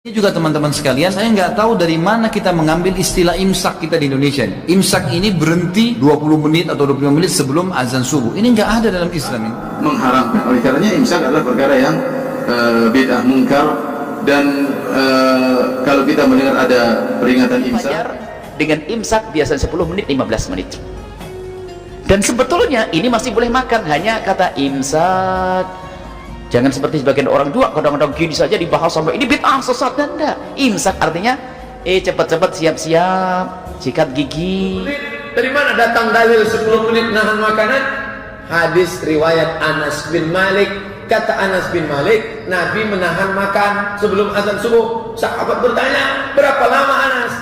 Ini juga teman-teman sekalian, saya nggak tahu dari mana kita mengambil istilah imsak kita di Indonesia. Imsak ini berhenti 20 menit atau 25 menit sebelum azan subuh. Ini nggak ada dalam Islam ini. Mengharamkan. Oleh karenanya imsak adalah perkara yang bid'ah mungkar dan kalau kita mendengar ada peringatan imsak. Fajar dengan imsak biasanya 10 menit 15 menit. Dan sebetulnya ini masih boleh makan, hanya kata imsak. Jangan seperti sebagian orang juga kadang-kadang gini saja dibahas sampai ini bid'ah sesat. Dan enggak. Imsak artinya cepat-cepat siap-siap sikat gigi. Dari mana datang dalil 10 menit nahan makanan? Hadis riwayat Anas bin Malik. Kata Anas bin Malik, Nabi menahan makan sebelum azan subuh. Sahabat bertanya, berapa lama Anas?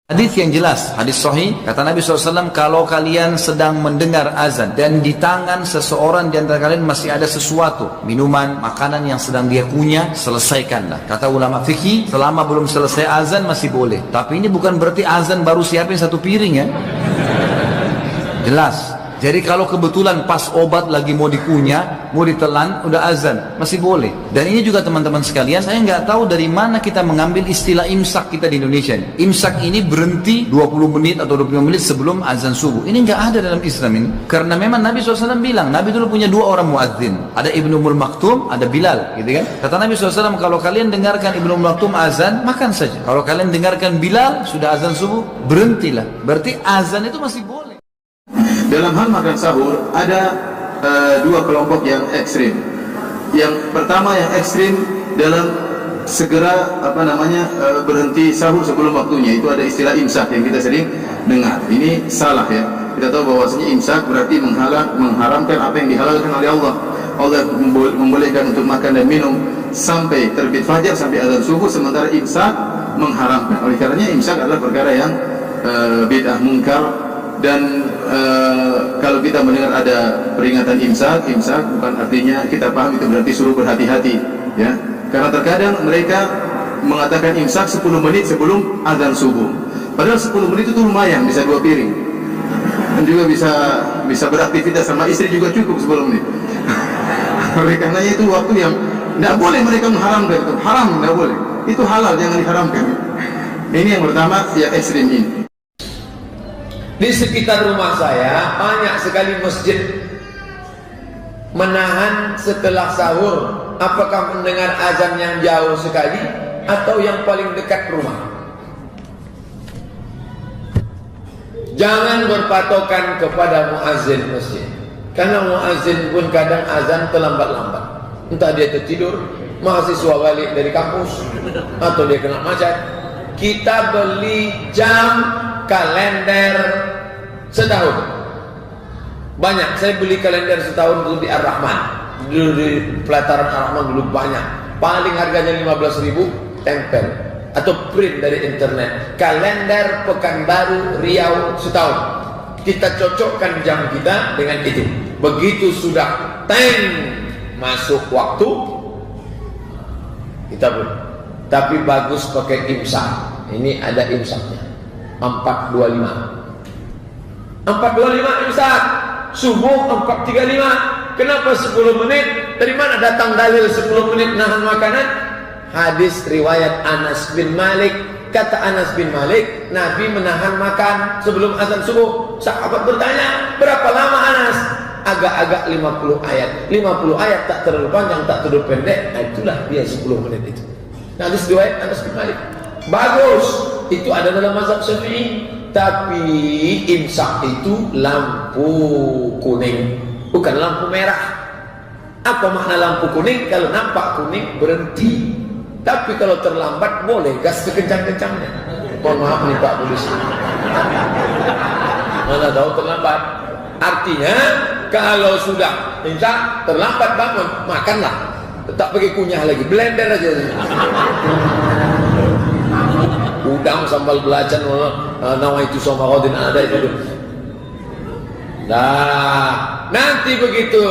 Hadis yang jelas, hadis sahih, kata Nabi SAW, kalau kalian sedang mendengar azan dan di tangan seseorang di antara kalian masih ada sesuatu, minuman, makanan yang sedang dia kunyah, selesaikanlah. Kata ulama fikih, selama belum selesai azan masih boleh. Tapi ini bukan berarti azan baru siapin satu piring ya. Jelas. Jadi kalau kebetulan pas obat lagi mau dikunyah, mau ditelan, udah azan, masih boleh. Dan ini juga teman-teman sekalian, saya nggak tahu dari mana kita mengambil istilah imsak kita di Indonesia. Imsak ini berhenti 20 menit atau 25 menit sebelum azan subuh. Ini nggak ada dalam Islam ini. Karena memang Nabi SAW bilang, Nabi dulu punya dua orang muadzin. Ada Ibnu Umm Maktum, ada Bilal, gitu kan? Kata Nabi SAW, kalau kalian dengarkan Ibnu Umm Maktum azan, makan saja. Kalau kalian dengarkan Bilal, sudah azan subuh, berhentilah. Berarti azan itu masih boleh. Dalam hal makan sahur ada dua kelompok yang ekstrim. Yang pertama yang ekstrim dalam segera berhenti sahur sebelum waktunya, itu ada istilah imsak yang kita sering dengar. Ini salah ya. Kita tahu bahwasanya imsak berarti mengharamkan apa yang dihalalkan oleh Allah. Allah membolehkan untuk makan dan minum sampai terbit fajar, sampai azan subuh, sementara imsak mengharamkan. Oleh karenanya imsak adalah perkara yang bid'ah mungkar. Dan kalau kita mendengar ada peringatan imsak bukan artinya kita paham itu berarti suruh berhati-hati ya. Karena terkadang mereka mengatakan imsak 10 menit sebelum azan subuh. Padahal 10 menit itu lumayan, bisa 2 piring. Dan juga bisa beraktivitas sama istri juga cukup 10 menit. Oleh karenanya itu waktu yang tidak boleh mereka mengharamkan itu. Haram, tidak boleh. Itu halal, jangan diharamkan. Ini yang pertama, yang ekstrim ini. Di sekitar rumah saya banyak sekali masjid menahan setelah sahur. Apakah mendengar azan yang jauh sekali atau yang paling dekat rumah? Jangan berpatokan kepada muazzin masjid, karena muazzin pun kadang azan terlambat-lambat. Entah dia tertidur, mahasiswa balik dari kampus, atau dia kena macet. Kita beli jam kalender setahun. Banyak, saya beli kalender setahun dulu di Ar-Rahman. Dulu di pelataran Ar-Rahman dulu banyak. Paling harganya 15.000, tempel atau print dari internet. Kalender Pekanbaru Riau setahun. Kita cocokkan jam kita dengan itu. Begitu sudah masuk waktu, kita beli. Tapi bagus pakai imsak. Ini ada imsaknya. 4.25 imsak, subuh 4.35. Kenapa 10 menit? Dari mana datang dalil 10 menit nahan makanan? Hadis riwayat Anas bin Malik. Kata Anas bin Malik, Nabi menahan makan sebelum azan subuh. Sahabat bertanya, berapa lama Anas? Agak-agak 50 ayat. 50 ayat tak terlalu panjang, tak terlalu pendek. Nah, itulah dia 10 menit itu. Hadis riwayat Anas bin Malik. Bagus, itu ada dalam mazhab Syafi'i. Tapi imsak itu lampu kuning, bukan lampu merah. Apa makna lampu kuning? Kalau nampak kuning berhenti. Tapi kalau terlambat boleh gas sekencang-kencangnya. Mohon maaf nih Pak Polisi, mana tahu terlambat. Artinya kalau sudah imsak terlambat bangun, makanlah. Tak pakai kunyah lagi, blender aja. Udang sambal belacan, nawaitu somarodin ada itu. Nah, nanti begitu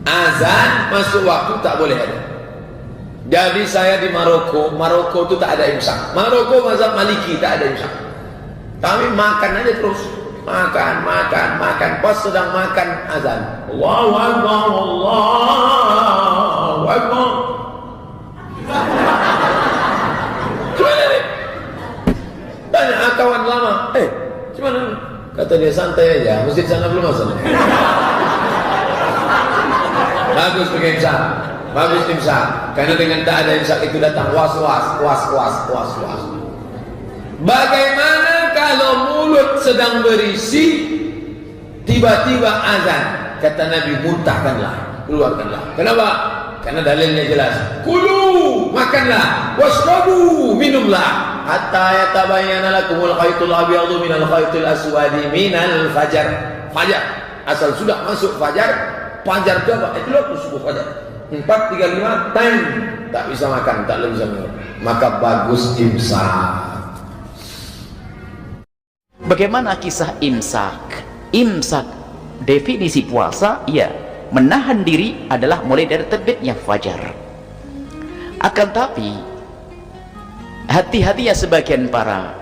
azan masuk waktu tak boleh ada. Jadi saya di Maroko itu tak ada imsak. Maroko mazhab Maliki tak ada imsak. Kami makan aja terus, makan. Pas sedang makan azan, Allahu Akbar, Allahu Akbar. Gimana nih? Tanya kawan lama, gimana? Kata dia santai aja, masjid sana belum masuk. Bagus pakai imsak, bagus imsak. Karena dengan tak ada imsak itu datang was. Bagaimana kalau mulut sedang berisi, tiba-tiba azan? Kata Nabi, muntahkanlah, keluarkanlah. Kenapa? Karena dalilnya jelas. Kulu, makanlah. Washrabu, minumlah. Hatta yatabayyana lakumul khaytul abyadu minal khaytil aswadi minal fajar. Fajar. Asal sudah masuk fajar berapa? Itu waktu subuh fajar. 4:35 time. Tak bisa makan, tak bisa minum. Maka bagus imsak. Bagaimana kisah imsak? Imsak, definisi puasa, ya, menahan diri adalah mulai dari terbitnya fajar. Akan tapi hati-hati ya sebagian para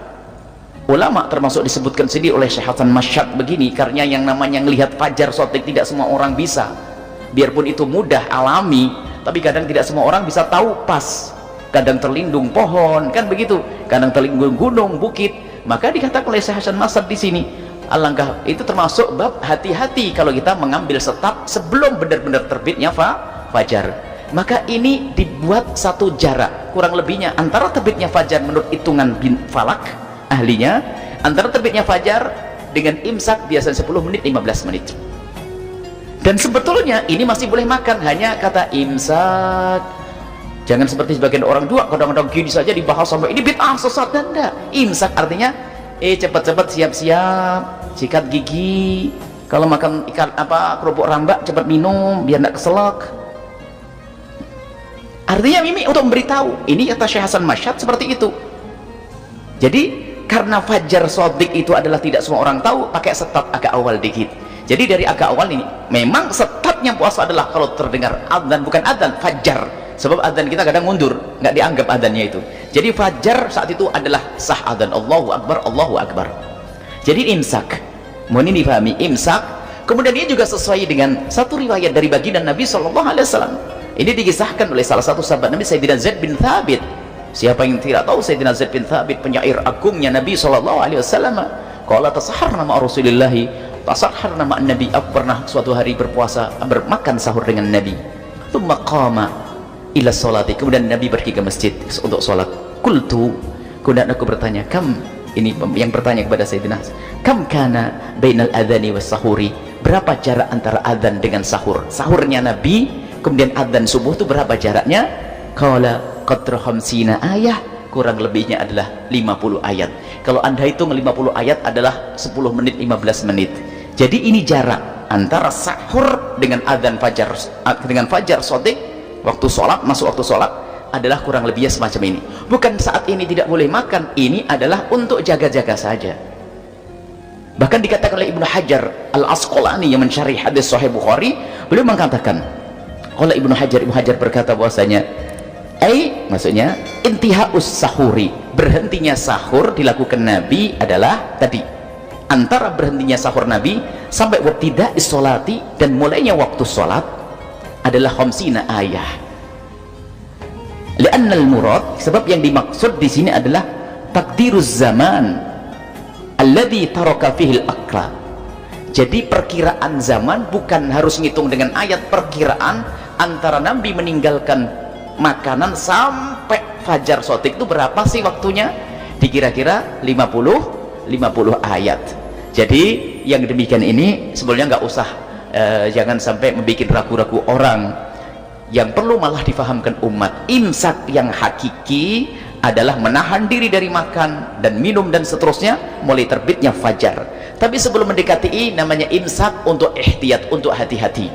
ulama, termasuk disebutkan sendiri oleh Syekh Hasan Masyad begini, karena yang namanya melihat fajar shadiq tidak semua orang bisa, biarpun itu mudah alami, tapi kadang tidak semua orang bisa tahu pas, kadang terlindung pohon kan begitu, kadang terlindung gunung, bukit. Maka dikatakan oleh Syekh Hasan Masyad di sini, alangkah itu termasuk bab hati-hati kalau kita mengambil setab sebelum benar-benar terbitnya fajar. Maka ini dibuat satu jarak kurang lebihnya antara terbitnya fajar menurut hitungan bin falak ahlinya, antara terbitnya fajar dengan imsak biasanya 10 menit 15 menit. Dan sebetulnya ini masih boleh makan, hanya kata imsak. Jangan seperti sebagian orang dua kadang-kadang gini saja dibahas sampai ini bid'ah sesat, dan enggak. Imsak artinya cepat-cepat siap-siap sikat gigi, kalau makan ikan kerupuk rambak cepat minum biar enggak keselak. Artinya Mimi untuk memberitahu, ini kata Syekh Hasan Masyad seperti itu. Jadi karena fajar shadiq itu adalah tidak semua orang tahu, pakai setat agak awal dikit. Jadi dari agak awal ini memang setatnya puasa adalah kalau terdengar adzan, bukan adzan, fajar. Sebab adzan kita kadang mundur, nggak dianggap adzannya itu. Jadi fajar saat itu adalah sah adzan, Allahu Akbar, Allahu Akbar. Jadi imsak, mohon ini dipahami, imsak. Kemudian dia juga sesuai dengan satu riwayat dari baginda Nabi SAW. Ini dikisahkan oleh salah satu sahabat Nabi, Sayyidina Zaid bin Thabit. Siapa yang tidak tahu Sayyidina Zaid bin Thabit, penyair agungnya Nabi SAW. Qala tasaharna ma Rasulillahi, tasaharna ma Nabi. Aku pernah suatu hari berpuasa, bermakan sahur dengan Nabi. Tsumma qama ila sholati, kemudian Nabi pergi ke masjid untuk sholat. Qultu, kemudian aku bertanya, kam, ini yang bertanya kepada Sayyidina, kam kana bainal adhani was sahuri, berapa jarak antara adzan dengan sahur? Sahurnya Nabi, kemudian adzan subuh itu berapa jaraknya? Qala qadra khamsina ayah, kurang lebihnya adalah 50 ayat. Kalau anda hitung 50 ayat adalah 10 menit 15 menit. Jadi ini jarak antara sahur dengan adzan fajar, dengan fajar shadiq. Waktu sholat, masuk waktu sholat adalah kurang lebihnya semacam ini. Bukan saat ini tidak boleh makan, ini adalah untuk jaga-jaga saja. Bahkan dikatakan oleh Ibnu Hajar Al-Asqalani yang mencari hadis Sahih Bukhari, beliau mengatakan, oleh Ibnu Hajar berkata bahwasanya, maksudnya intihaus sahuri, berhentinya sahur dilakukan Nabi adalah tadi antara berhentinya sahur Nabi sampai wabtida isolati, dan mulainya waktu sholat adalah khamsina ayah. Li'annal murad, sebab yang dimaksud di sini adalah takdiruz zaman alladzi taraka fihi al-aqla. Jadi perkiraan zaman bukan harus ngitung dengan ayat, perkiraan antara Nabi meninggalkan makanan sampai fajar shadiq itu berapa sih waktunya? Dikira-kira 50 ayat. Jadi yang demikian ini sebenarnya nggak usah, jangan sampai membuat ragu-ragu orang. Yang perlu malah difahamkan umat, imsak yang hakiki adalah menahan diri dari makan dan minum dan seterusnya mulai terbitnya fajar. Tapi sebelum mendekati ini namanya imsak untuk ihtiyat, untuk hati-hati.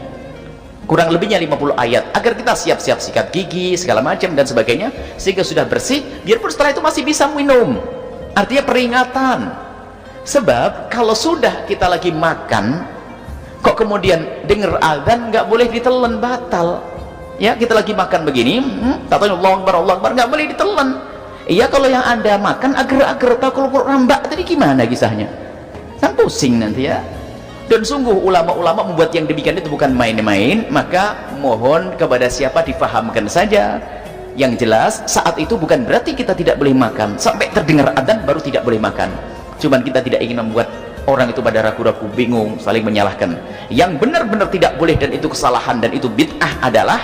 Kurang lebihnya 50 ayat agar kita siap-siap sikat gigi segala macam dan sebagainya, sehingga sudah bersih, biarpun setelah itu masih bisa minum. Artinya peringatan. Sebab kalau sudah kita lagi makan kok kemudian dengar azan, nggak boleh ditelan, batal. Ya, kita lagi makan begini, tak tahu Allah Akbar, nggak boleh ditelan. Iya, kalau yang Anda makan agar-agar tahu kalau rambak tadi gimana kisahnya? Kan pusing nanti ya. Dan sungguh ulama-ulama membuat yang demikian itu bukan main-main, maka mohon kepada siapa difahamkan saja. Yang jelas saat itu bukan berarti kita tidak boleh makan, sampai terdengar adzan baru tidak boleh makan. Cuman kita tidak ingin membuat orang itu pada ragu-ragu, bingung, saling menyalahkan. Yang benar-benar tidak boleh dan itu kesalahan dan itu bid'ah adalah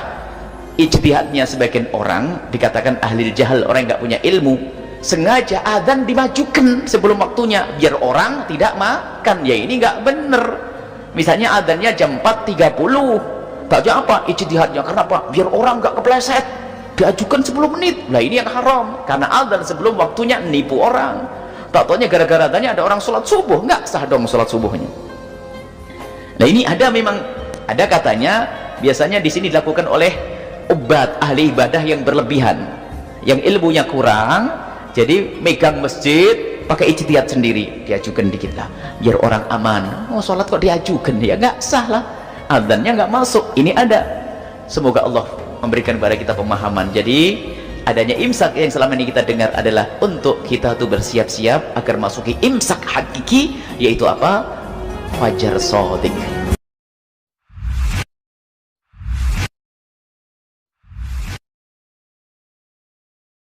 ijtihadnya sebagian orang, dikatakan ahli jahal, orang yang nggak punya ilmu, sengaja adzan dimajukan sebelum waktunya biar orang tidak makan. Ya ini nggak bener. Misalnya adzannya jam 4.30, tak apa ijtihadnya, karena apa? Biar orang nggak kepleset, diajukan 10 menit. Lah ini yang haram, karena adzan sebelum waktunya nipu orang. Tak taunya gara-gara adzannya ada orang sholat subuh, nggak sah dong sholat subuhnya. Nah ini ada, memang ada katanya biasanya di sini dilakukan oleh ubat ahli ibadah yang berlebihan, yang ilmunya kurang, jadi megang masjid pakai ijtihad sendiri, diajukan dikit lah biar orang aman. Oh sholat kok diajukan, ya nggak sah lah, adzannya nggak masuk. Ini ada, semoga Allah memberikan kepada kita pemahaman. Jadi adanya imsak yang selama ini kita dengar adalah untuk kita tuh bersiap-siap agar masuki imsak hakiki, yaitu apa? Fajar shadiq.